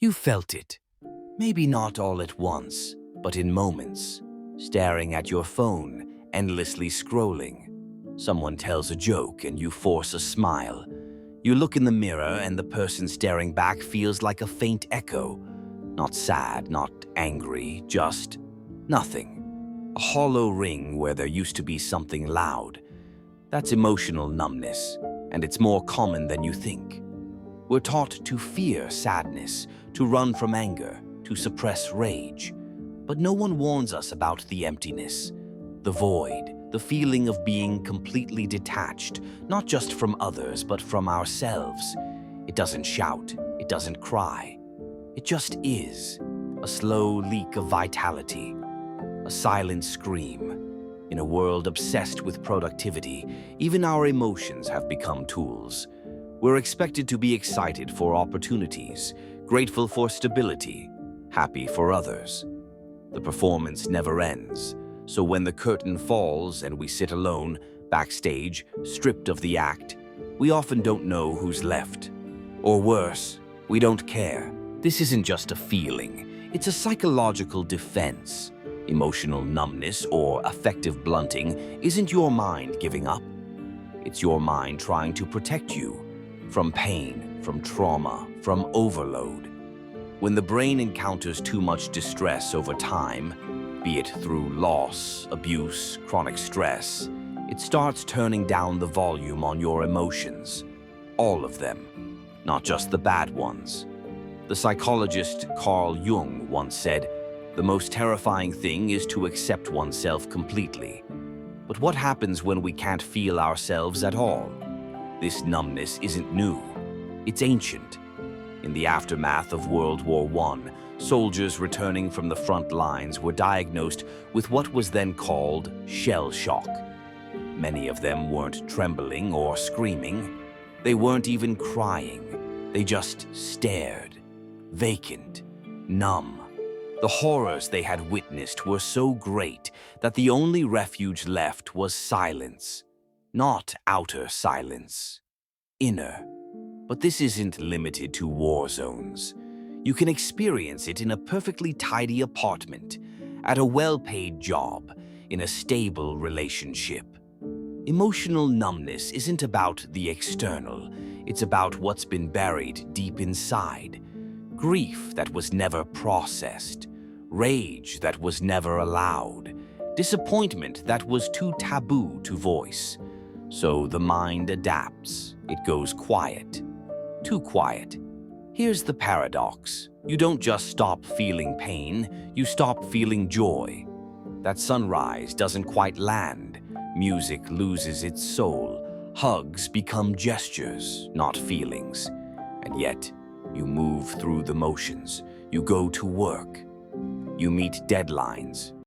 You felt it. Maybe not all at once, but in moments. Staring at your phone, endlessly scrolling. Someone tells a joke and you force a smile. You look in the mirror and the person staring back feels like a faint echo. Not sad, not angry, just nothing. A hollow ring where there used to be something loud. That's emotional numbness, and it's more common than you think. We're taught to fear sadness, to run from anger, to suppress rage. But no one warns us about the emptiness, the void, the feeling of being completely detached, not just from others, but from ourselves. It doesn't shout, it doesn't cry. It just is. A slow leak of vitality, a silent scream. In a world obsessed with productivity, even our emotions have become tools. We're expected to be excited for opportunities, grateful for stability, happy for others. The performance never ends, so when the curtain falls and we sit alone, backstage, stripped of the act, we often don't know who's left. Or worse, we don't care. This isn't just a feeling, it's a psychological defense. Emotional numbness or affective blunting isn't your mind giving up. It's your mind trying to protect you from pain, from trauma, from overload. When the brain encounters too much distress over time, be it through loss, abuse, chronic stress, it starts turning down the volume on your emotions. All of them, not just the bad ones. The psychologist Carl Jung once said, "The most terrifying thing is to accept oneself completely." But what happens when we can't feel ourselves at all? This numbness isn't new. It's ancient. In the aftermath of World War I, soldiers returning from the front lines were diagnosed with what was then called shell shock. Many of them weren't trembling or screaming. They weren't even crying. They just stared, vacant, numb. The horrors they had witnessed were so great that the only refuge left was silence. Not outer silence, inner. But this isn't limited to war zones. You can experience it in a perfectly tidy apartment, at a well-paid job, in a stable relationship. Emotional numbness isn't about the external, it's about what's been buried deep inside. Grief that was never processed, rage that was never allowed, disappointment that was too taboo to voice. So the mind adapts, it goes quiet. Too quiet. Here's the paradox. You don't just stop feeling pain, you stop feeling joy. That sunrise doesn't quite land. Music loses its soul. Hugs become gestures, not feelings. And yet, you move through the motions. You go to work. You meet deadlines.